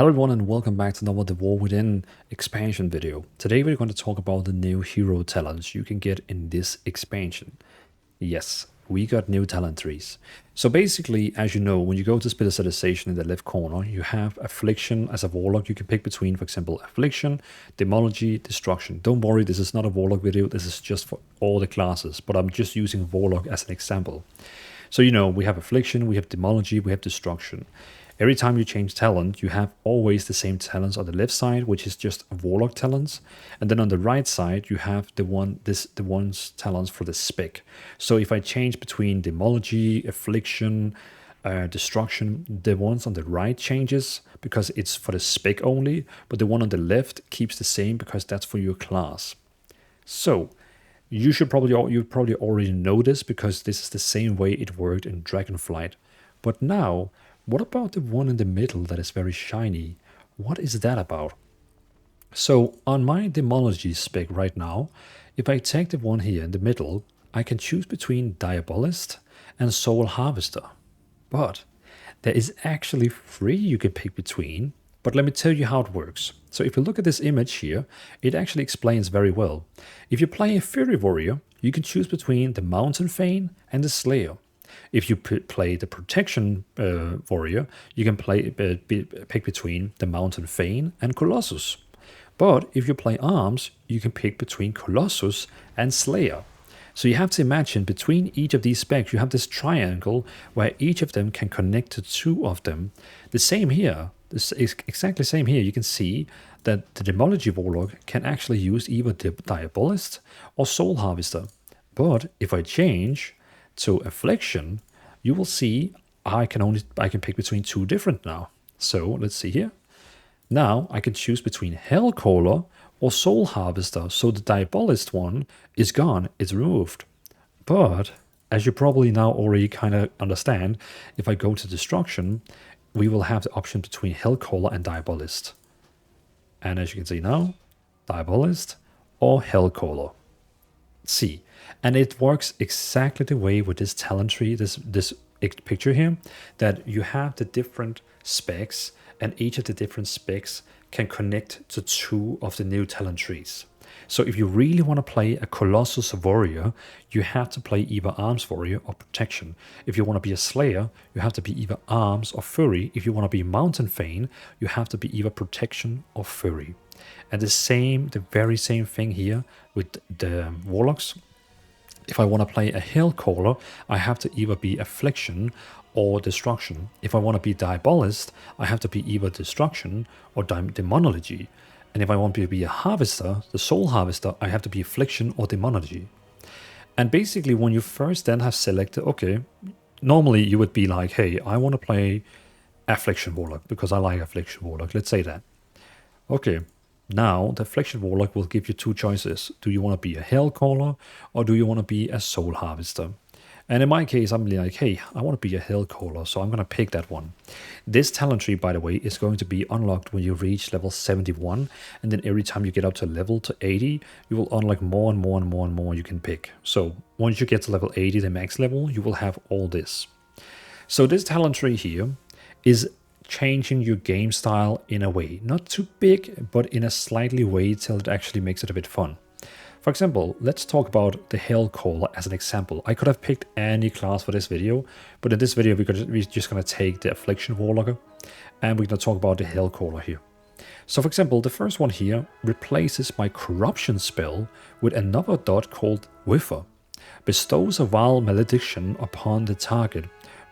Hello everyone and welcome back to another The War Within expansion video. Today we're going to talk about the new hero talents you can get in this expansion. Yes, we got new talent trees. So basically, as you know, when you go to specialization in the left corner, you have Affliction as a warlock. You can pick between, for example, Affliction, Demology, Destruction. Don't worry, this is not a warlock video. This is just for all the classes, but I'm just using warlock as an example. So you know, we have Affliction, we have Demology, we have Destruction. Every time you change talent, you have always the same talents on the left side, which is just warlock talents, and then on the right side you have the one's talents for the spec. So if I change between Demology, Affliction, Destruction, the ones on the right changes because it's for the spec only, but the one on the left keeps the same because that's for your class. So you probably already know this because this is the same way it worked in Dragonflight. But now, what about the one in the middle that is very shiny? What is that about? So on my Demology spec right now, if I take the one here in the middle, I can choose between Diabolist and Soul Harvester. But there is actually 3 you can pick between, but let me tell you how it works. So if you look at this image here, it actually explains very well. If you play a Fury Warrior, you can choose between the Mountain Fane and the Slayer. If you play the Protection Warrior, you can pick between the Mountain Fane and Colossus. But if you play Arms, you can pick between Colossus and Slayer. So you have to imagine between each of these specs, you have this triangle where each of them can connect to 2 of them. The same here, this is exactly the same here. You can see that the Demology Warlock can actually use either the Diabolist or Soul Harvester. But if I change to Affliction, you will see I can pick between 2 different now. So let's see here. Now I can choose between Hellcaller or Soul Harvester. So the Diabolist one is gone, it's removed. But as you probably now already kind of understand, if I go to Destruction, we will have the option between Hellcaller and Diabolist. And as you can see now, Diabolist or Hellcaller. See, and it works exactly the way with this talent tree, this picture here, that you have the different specs, and each of the different specs can connect to 2 of the new talent trees. So if you really want to play a Colossus Warrior, you have to play either Arms Warrior or Protection. If you want to be a Slayer, you have to be either Arms or Fury. If you want to be Mountain Fane, you have to be either Protection or Fury. And the very same thing here with the Warlocks. If I want to play a Hellcaller, I have to either be Affliction or Destruction. If I want to be Diabolist, I have to be either Destruction or Demonology. And if I want to be a Harvester, the Soul Harvester, I have to be Affliction or Demonology. And basically, when you first then have selected, okay, normally you would be like, hey, I want to play Affliction Warlock because I like Affliction Warlock. Let's say that. Okay. Now, the Affliction Warlock will give you 2 choices. Do you want to be a Hellcaller or do you want to be a Soul Harvester? And in my case, I'm like, hey, I want to be a Hellcaller, so I'm going to pick that one. This talent tree, by the way, is going to be unlocked when you reach level 71. And then every time you get up to level 80, you will unlock more and more and more and more you can pick. So once you get to level 80, the max level, you will have all this. So this talent tree here is changing your game style in a way. Not too big, but in a slightly way till it actually makes it a bit fun. For example, let's talk about the Hellcaller as an example. I could have picked any class for this video, but in this video we're just going to take the Affliction Warlock and we're going to talk about the Hellcaller here. So for example, the first one here replaces my Corruption spell with another dot called Wither. Bestows a vile malediction upon the target,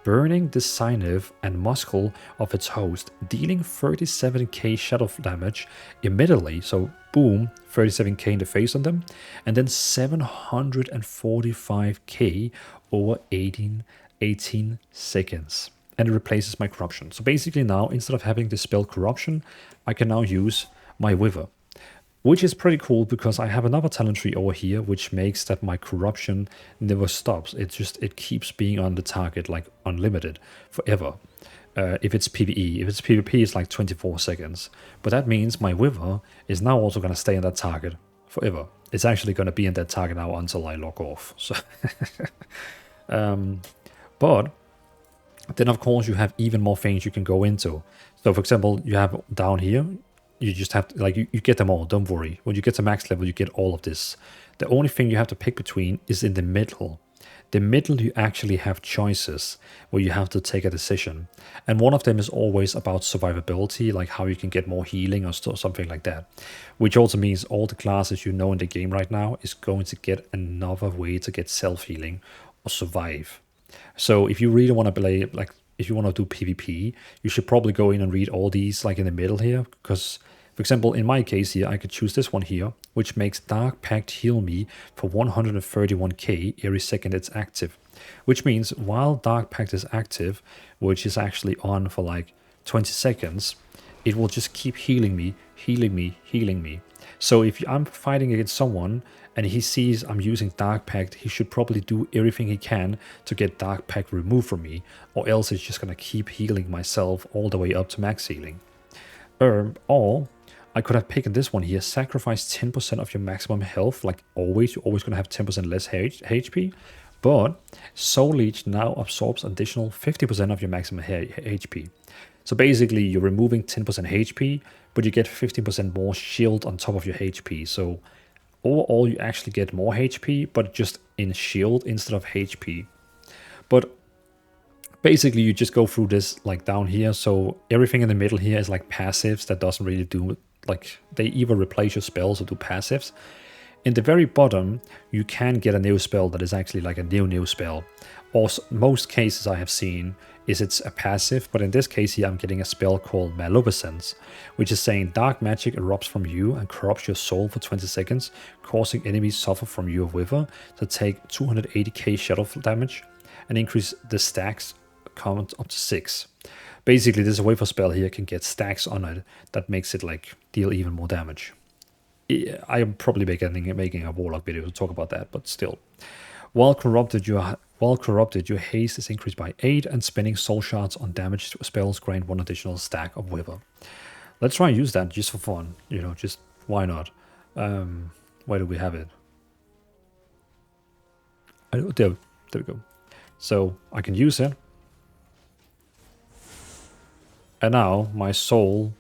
burning the sinew and muscle of its host, dealing 37k shadow damage immediately. So boom, 37k in the face on them, and then 745k over 18 seconds. And it replaces my Corruption. So basically now, instead of having the spell Corruption, I can now use my Wither. Which is pretty cool because I have another talent tree over here which makes that my Corruption never stops. It keeps being on the target like unlimited forever. If it's PvE. If it's PvP, it's like 24 seconds. But that means my Wither is now also going to stay on that target forever. It's actually going to be in that target now until I log off. So but then of course you have even more things you can go into. So for example, you have down here, you just have to, like, you get them all, don't worry. When you get to max level, you get all of this. The only thing you have to pick between is in the middle. The middle, you actually have choices where you have to take a decision. And one of them is always about survivability, like how you can get more healing or something like that. Which also means all the classes you know in the game right now is going to get another way to get self-healing or survive. So if you really want to play, like, if you want to do PvP, you should probably go in and read all these, like, in the middle here, because, for example, in my case here, I could choose this one here, which makes Dark Pact heal me for 131k every second it's active. Which means while Dark Pact is active, which is actually on for like 20 seconds, it will just keep healing me, healing me, healing me. So if I'm fighting against someone and he sees I'm using Dark Pact, he should probably do everything he can to get Dark Pact removed from me, or else it's just gonna keep healing myself all the way up to max healing. Or I could have picked this one here, sacrifice 10% of your maximum health, like always, you're always gonna have 10% less HP, but Soul Leech now absorbs additional 50% of your maximum HP. So basically you're removing 10% HP, but you get 15% more shield on top of your HP. So overall you actually get more HP, but just in shield instead of HP. But basically you just go through this like down here. So everything in the middle here is like passives that doesn't really do, like, they either replace your spells or do passives. In the very bottom, you can get a new spell that is actually like a new spell. Or most cases I have seen is it's a passive, but in this case here I'm getting a spell called Maleficence, which is saying dark magic erupts from you and corrupts your soul for 20 seconds, causing enemies suffer from your wither to take 280k shadow damage and increase the stacks count up to 6. Basically, this wither spell here can get stacks on it that makes it like deal even more damage. I am probably making a warlock video to talk about that, but still. While corrupted, your haste is increased by 8, and spending soul shards on damaged spells grant 1 additional stack of wither. Let's try and use that just for fun, you know, just why not? Where do we have it? There we go. So I can use it. And now my soul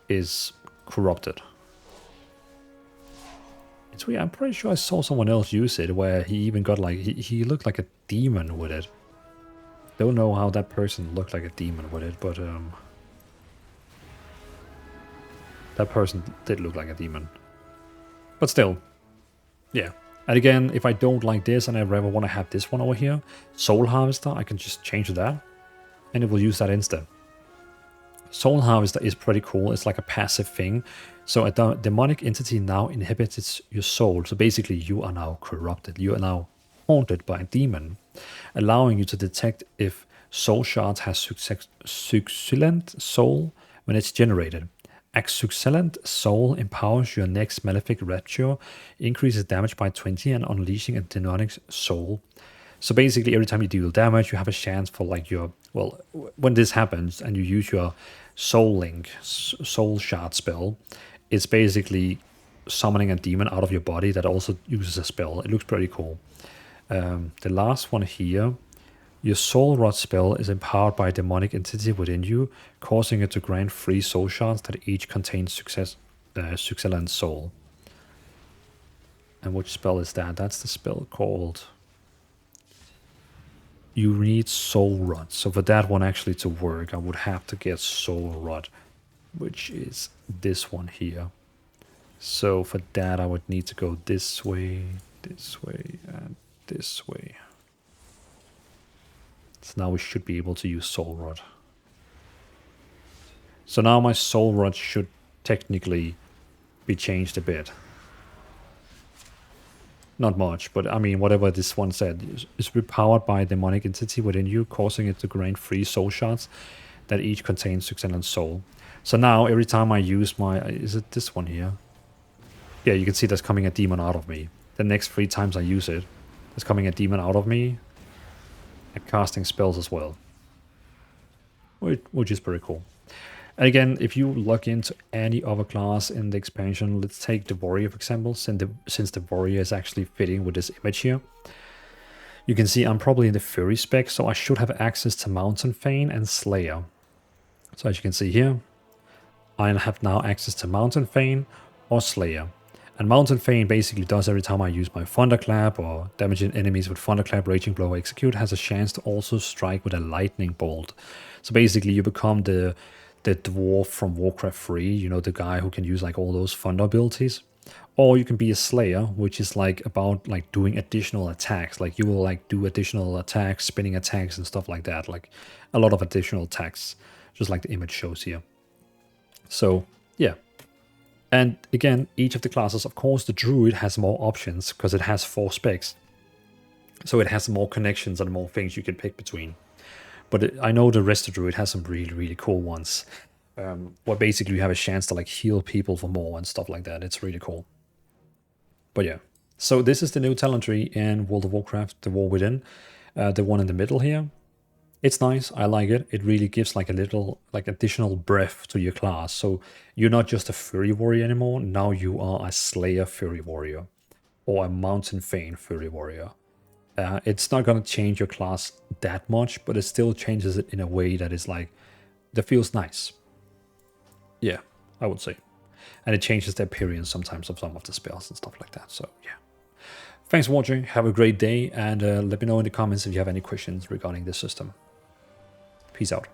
is corrupted. It's weird. I'm pretty sure I saw someone else use it where he even got like, he looked like a demon with it. Don't know how that person looked like a demon with it, but that person did look like a demon. But still, yeah. And again, if I don't like this and I rather want to have this one over here, Soul Harvester, I can just change that and it will use that instead. Soul Harvester is pretty cool. It's like a passive thing. So a demonic entity now inhabits your soul. So basically you are now corrupted. You are now haunted by a demon, allowing you to detect if soul shards has succulent soul when it's generated. A succulent soul empowers your next malefic rapture, increases damage by 20 and unleashing a demonic soul. So basically every time you deal damage, you have a chance for like your, well, when this happens and you use your soul link, soul shard spell, it's basically summoning a demon out of your body that also uses a spell. It looks pretty cool. The last one here, your soul rod spell is empowered by a demonic entity within you, causing it to grant 3 soul shards that each contain succulent soul. And which spell is that? That's the spell called... You need Soul Rod. So for that one actually to work, I would have to get Soul Rod, which is this one here. So for that, I would need to go this way, and this way. So now we should be able to use Soul Rod. So now my Soul Rod should technically be changed a bit. Not much, but I mean, whatever this one said is repowered by a demonic entity within you, causing it to grant 3 soul shards that each contain succulent soul. So now, every time I use my... Is it this one here? Yeah, you can see there's coming a demon out of me. The next 3 times I use it, there's coming a demon out of me and casting spells as well. Which is pretty cool. And again, if you log into any other class in the expansion, let's take the warrior for example, since the warrior is actually fitting with this image here. You can see I'm probably in the Fury spec, so I should have access to Mountain Fane and Slayer. So as you can see here, I have now access to Mountain Fane or Slayer. And Mountain Fane basically does every time I use my Thunderclap or damaging enemies with Thunderclap, Raging Blow, Execute, has a chance to also strike with a Lightning Bolt. So basically you become the dwarf from Warcraft 3, you know, the guy who can use like all those thunder abilities. Or you can be a Slayer, which is like about like doing additional attacks. Like you will like do additional attacks, spinning attacks and stuff like that. Like a lot of additional attacks, just like the image shows here. So yeah. And again, each of the classes, of course, the Druid has more options because it has 4 specs. So it has more connections and more things you can pick between. But I know the rest of Druid has some really, really cool ones. Where basically you have a chance to like heal people for more and stuff like that. It's really cool. But yeah. So this is the new talent tree in World of Warcraft, the War Within. The one in the middle here. It's nice, I like it. It really gives like a little like additional breadth to your class. So you're not just a Fury Warrior anymore. Now you are a Slayer Fury Warrior or a Mountain Fane Fury Warrior. It's not going to change your class that much, but it still changes it in a way that is like, that feels nice. Yeah, I would say. And it changes the appearance sometimes of some of the spells and stuff like that. So yeah. Thanks for watching. Have a great day. And let me know in the comments if you have any questions regarding this system. Peace out.